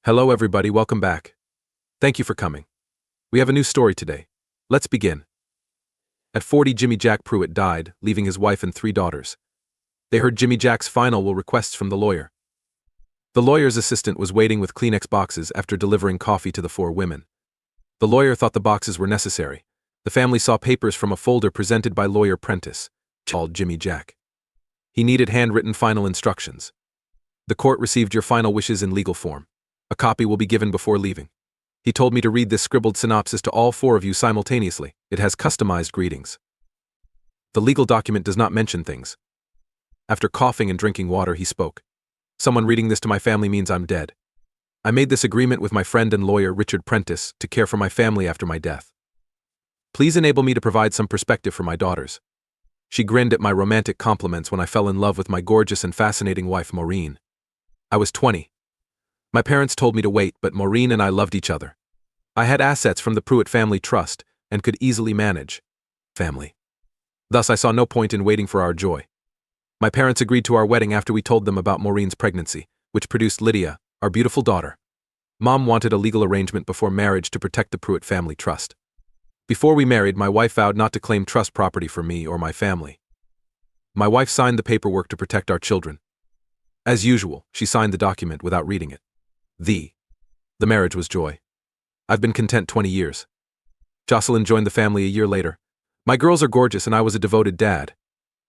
Hello everybody, welcome back. Thank you for coming. We have a new story today. Let's begin. At 40, Jimmy Jack Pruitt died, leaving his wife and 3 daughters. They heard Jimmy Jack's final will requests from the lawyer. The lawyer's assistant was waiting with Kleenex boxes after delivering coffee to the 4 women. The lawyer thought the boxes were necessary. The family saw papers from a folder presented by lawyer Prentice, called Jimmy Jack. He needed handwritten final instructions. The court received your final wishes in legal form. A copy will be given before leaving. He told me to read this scribbled synopsis to all 4 of you simultaneously. It has customized greetings. The legal document does not mention things. After coughing and drinking water, he spoke. Someone reading this to my family means I'm dead. I made this agreement with my friend and lawyer Richard Prentice to care for my family after my death. Please enable me to provide some perspective for my daughters. She grinned at my romantic compliments when I fell in love with my gorgeous and fascinating wife Maureen. I was 20. My parents told me to wait, but Maureen and I loved each other. I had assets from the Pruitt family trust and could easily manage family. Thus, I saw no point in waiting for our joy. My parents agreed to our wedding after we told them about Maureen's pregnancy, which produced Lydia, our beautiful daughter. Mom wanted a legal arrangement before marriage to protect the Pruitt family trust. Before we married, my wife vowed not to claim trust property for me or my family. My wife signed the paperwork to protect our children. As usual, she signed the document without reading it. The marriage was joy. I've been content 20 years. Jocelyn joined the family a year later. My girls are gorgeous and I was a devoted dad.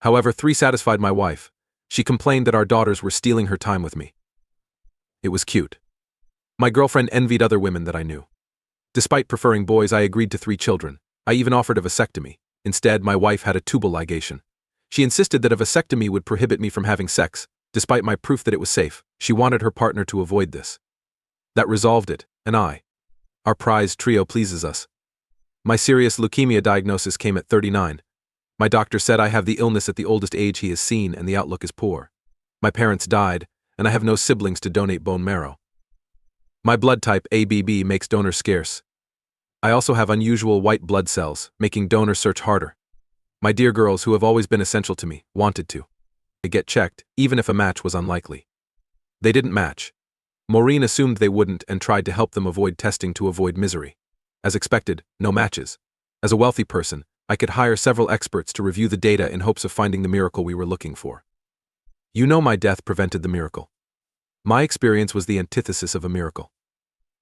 However, 3 satisfied my wife. She complained that our daughters were stealing her time with me. It was cute. My girlfriend envied other women that I knew. Despite preferring boys, I agreed to 3 children. I even offered a vasectomy. Instead, my wife had a tubal ligation. She insisted that a vasectomy would prohibit me from having sex. Despite my proof that it was safe, she wanted her partner to avoid this. That resolved it, and our prized trio pleases us. My serious leukemia diagnosis came at 39. My doctor said I have the illness at the oldest age he has seen and the outlook is poor. My parents died, and I have no siblings to donate bone marrow. My blood type ABB makes donors scarce. I also have unusual white blood cells, making donor search harder. My dear girls, who have always been essential to me, wanted to get checked, even if a match was unlikely. They didn't match. Maureen assumed they wouldn't and tried to help them avoid testing to avoid misery. As expected, no matches. As a wealthy person, I could hire several experts to review the data in hopes of finding the miracle we were looking for. You know, my death prevented the miracle. My experience was the antithesis of a miracle.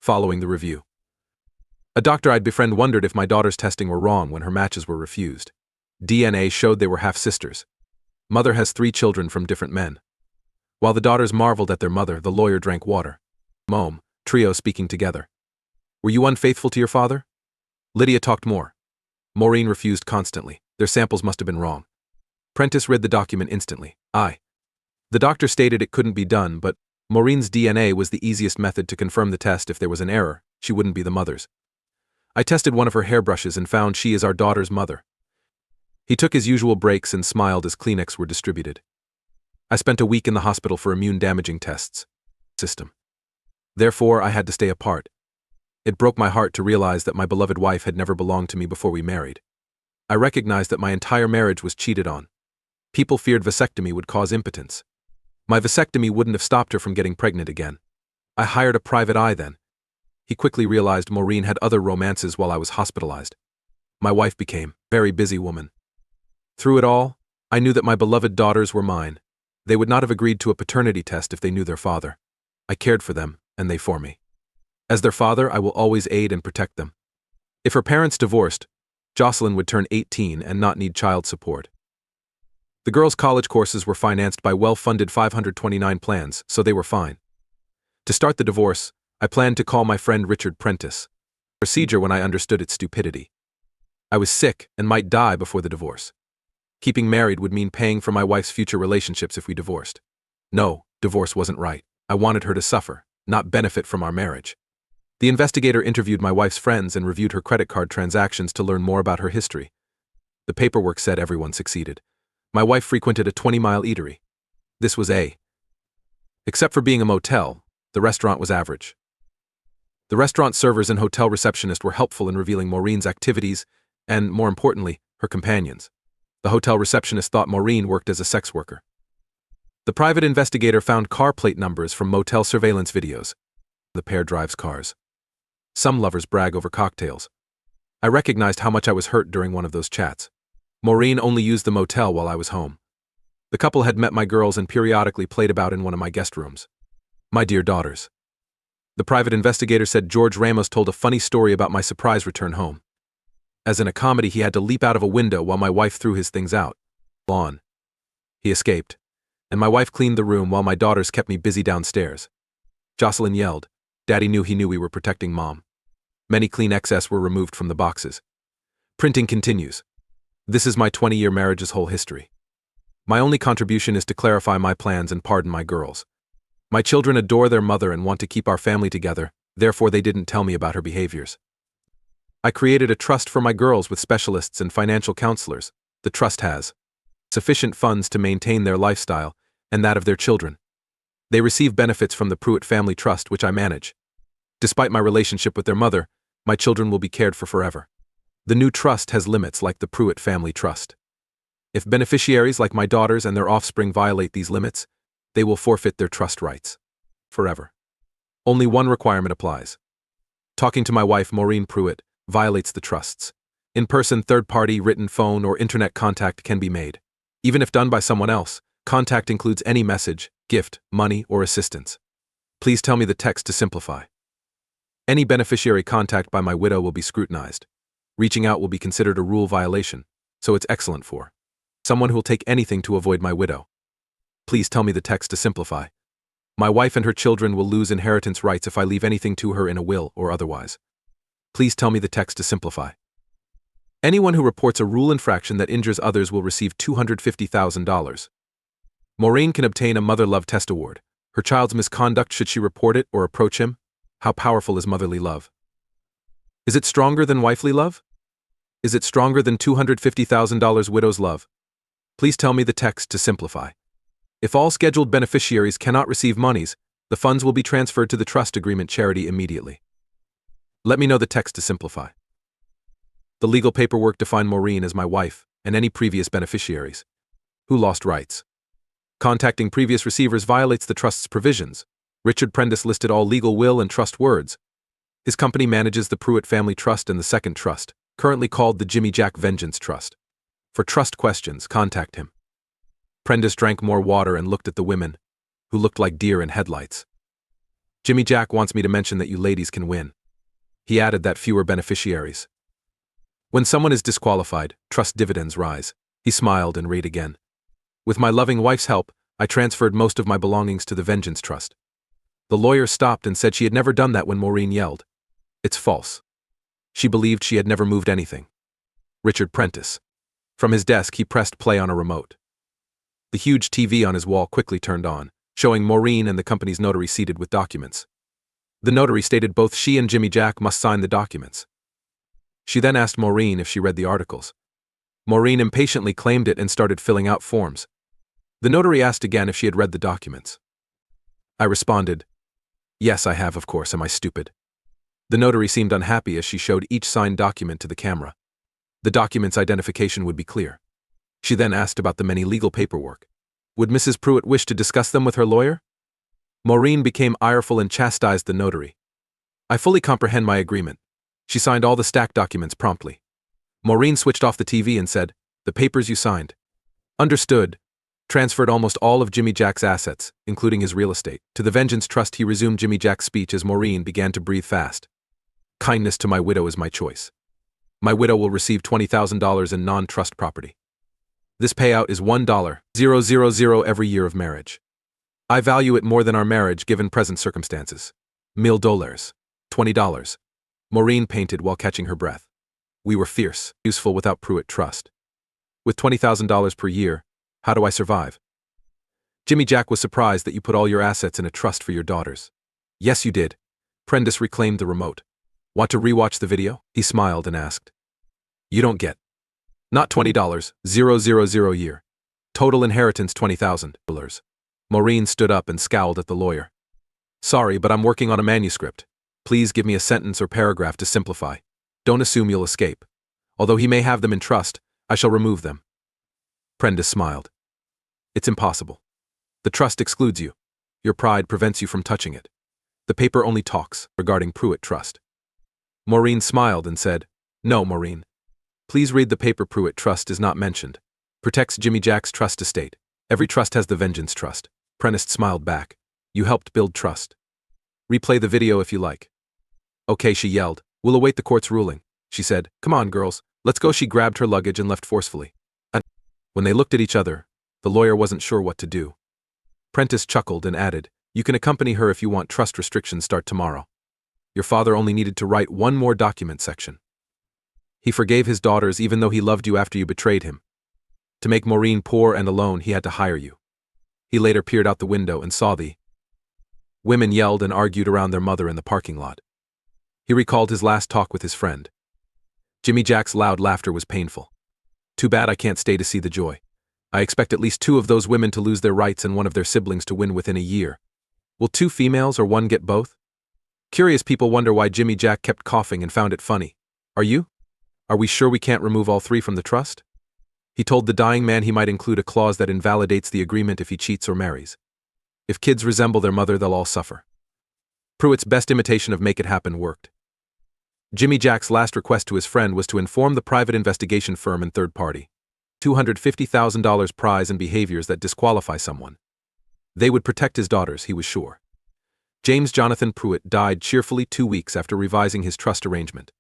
Following the review, a doctor I'd befriend wondered if my daughter's testing were wrong when her matches were refused. DNA showed they were half-sisters. Mother has 3 children from different men. While the daughters marveled at their mother, the lawyer drank water. Trio speaking together. Were you unfaithful to your father? Lydia talked more. Maureen refused constantly. Their samples must have been wrong. Prentice read the document instantly. The doctor stated it couldn't be done, but Maureen's DNA was the easiest method to confirm the test. If there was an error, she wouldn't be the mother's. I tested one of her hairbrushes and found she is our daughter's mother. He took his usual breaks and smiled as Kleenex were distributed. I spent a week in the hospital for immune-damaging tests. Therefore, I had to stay apart. It broke my heart to realize that my beloved wife had never belonged to me before we married. I recognized that my entire marriage was cheated on. People feared vasectomy would cause impotence. My vasectomy wouldn't have stopped her from getting pregnant again. I hired a private eye then. He quickly realized Maureen had other romances while I was hospitalized. My wife became a very busy woman. Through it all, I knew that my beloved daughters were mine. They would not have agreed to a paternity test if they knew their father. I cared for them, and they for me. As their father, I will always aid and protect them. If her parents divorced, Jocelyn would turn 18 and not need child support. The girls' college courses were financed by well-funded 529 plans, so they were fine. To start the divorce, I planned to call my friend Richard Prentice. Procedure when I understood its stupidity. I was sick and might die before the divorce. Keeping married would mean paying for my wife's future relationships if we divorced. No, divorce wasn't right. I wanted her to suffer, not benefit from our marriage. The investigator interviewed my wife's friends and reviewed her credit card transactions to learn more about her history. The paperwork said everyone succeeded. My wife frequented a 20-mile eatery. This was except for being a motel, the restaurant was average. The restaurant servers and hotel receptionist were helpful in revealing Maureen's activities and, more importantly, her companions. The hotel receptionist thought Maureen worked as a sex worker. The private investigator found car plate numbers from motel surveillance videos. The pair drives cars. Some lovers brag over cocktails. I recognized how much I was hurt during one of those chats. Maureen only used the motel while I was home. The couple had met my girls and periodically played about in one of my guest rooms. My dear daughters. The private investigator said George Ramos told a funny story about my surprise return home. As in a comedy, he had to leap out of a window while my wife threw his things out. On. He escaped, and my wife cleaned the room while my daughters kept me busy downstairs. Jocelyn yelled. Daddy knew we were protecting Mom. Many Kleenexes were removed from the boxes. Printing continues. This is my 20-year marriage's whole history. My only contribution is to clarify my plans and pardon my girls. My children adore their mother and want to keep our family together, therefore they didn't tell me about her behaviors. I created a trust for my girls with specialists and financial counselors. The trust has sufficient funds to maintain their lifestyle and that of their children. They receive benefits from the Pruitt Family Trust, which I manage. Despite my relationship with their mother, my children will be cared for forever. The new trust has limits like the Pruitt Family Trust. If beneficiaries like my daughters and their offspring violate these limits, they will forfeit their trust rights. Forever. Only one requirement applies. Talking to my wife, Maureen Pruitt, violates the trusts. In-person, third-party, written, phone, or internet contact can be made. Even if done by someone else, contact includes any message, gift, money, or assistance. Please tell me the text to simplify. Any beneficiary contact by my widow will be scrutinized. Reaching out will be considered a rule violation, so it's excellent for someone who will take anything to avoid my widow. Please tell me the text to simplify. My wife and her children will lose inheritance rights if I leave anything to her in a will or otherwise. Please tell me the text to simplify. Anyone who reports a rule infraction that injures others will receive $250,000. Maureen can obtain a Mother Love Test Award. Her child's misconduct, should she report it or approach him? How powerful is motherly love? Is it stronger than wifely love? Is it stronger than $250,000 widow's love? Please tell me the text to simplify. If all scheduled beneficiaries cannot receive monies, the funds will be transferred to the trust agreement charity immediately. Let me know the text to simplify. The legal paperwork defined Maureen as my wife and any previous beneficiaries who lost rights. Contacting previous receivers violates the trust's provisions. Richard Prentice listed all legal will and trust words. His company manages the Pruitt Family Trust and the Second Trust, currently called the Jimmy Jack Vengeance Trust. For trust questions, contact him. Prentice drank more water and looked at the women, who looked like deer in headlights. Jimmy Jack wants me to mention that you ladies can win. He added that fewer beneficiaries. When someone is disqualified, trust dividends rise. He smiled and read again. With my loving wife's help, I transferred most of my belongings to the Vengeance Trust. The lawyer stopped and said she had never done that when Maureen yelled. It's false. She believed she had never moved anything. Richard Prentice. From his desk, he pressed play on a remote. The huge TV on his wall quickly turned on, showing Maureen and the company's notary seated with documents. The notary stated both she and Jimmy Jack must sign the documents. She then asked Maureen if she read the articles. Maureen impatiently claimed it and started filling out forms. The notary asked again if she had read the documents. I responded, yes, I have, of course, am I stupid? The notary seemed unhappy as she showed each signed document to the camera. The document's identification would be clear. She then asked about the many legal paperwork. Would Mrs. Pruitt wish to discuss them with her lawyer? Maureen became ireful and chastised the notary. I fully comprehend my agreement. She signed all the stacked documents promptly. Maureen switched off the TV and said, the papers you signed. Understood. Transferred almost all of Jimmy Jack's assets, including his real estate, to the Vengeance Trust. He resumed Jimmy Jack's speech as Maureen began to breathe fast. Kindness to my widow is my choice. My widow will receive $20,000 in non-trust property. This payout is $1,000 every year of marriage. I value it more than our marriage given present circumstances. $1,000. $20. Maureen painted while catching her breath. We were fierce, useful without Pruitt Trust. With $20,000 per year, how do I survive? Jimmy Jack was surprised that you put all your assets in a trust for your daughters. Yes, you did. Prentice reclaimed the remote. Want to rewatch the video? He smiled and asked. You don't get. Not $20, $000 year. Total inheritance $20,000. Maureen stood up and scowled at the lawyer. Sorry, but I'm working on a manuscript. Please give me a sentence or paragraph to simplify. Don't assume you'll escape. Although he may have them in trust, I shall remove them. Prentice smiled. It's impossible. The trust excludes you. Your pride prevents you from touching it. The paper only talks regarding Pruitt Trust. Maureen smiled and said, "No, Maureen. Please read the paper. Pruitt Trust is not mentioned. Protects Jimmy Jack's trust estate. Every trust has the Vengeance Trust." Prentice smiled back. "You helped build trust. Replay the video if you like." "Okay," she yelled. "We'll await the court's ruling." She said, "Come on, girls, let's go." She grabbed her luggage and left forcefully. When they looked at each other, the lawyer wasn't sure what to do. Prentice chuckled and added, "You can accompany her if you want. Trust restrictions start tomorrow. Your father only needed to write one more document section. He forgave his daughters even though he loved you after you betrayed him. To make Maureen poor and alone, he had to hire you." He later peered out the window and saw the women yelled and argued around their mother in the parking lot. He recalled his last talk with his friend. Jimmy Jack's loud laughter was painful. "Too bad I can't stay to see the joy. I expect at least 2 of those women to lose their rights and one of their siblings to win within a year. Will 2 females or 1 get both?" Curious people wonder why Jimmy Jack kept coughing and found it funny. "Are you? Are we sure we can't remove all 3 from the trust?" He told the dying man he might include a clause that invalidates the agreement if he cheats or marries. If kids resemble their mother, they'll all suffer. Pruitt's best imitation of "make it happen" worked. Jimmy Jack's last request to his friend was to inform the private investigation firm and third party. $250,000 prize and behaviors that disqualify someone. They would protect his daughters, he was sure. James Jonathan Pruitt died cheerfully 2 weeks after revising his trust arrangement.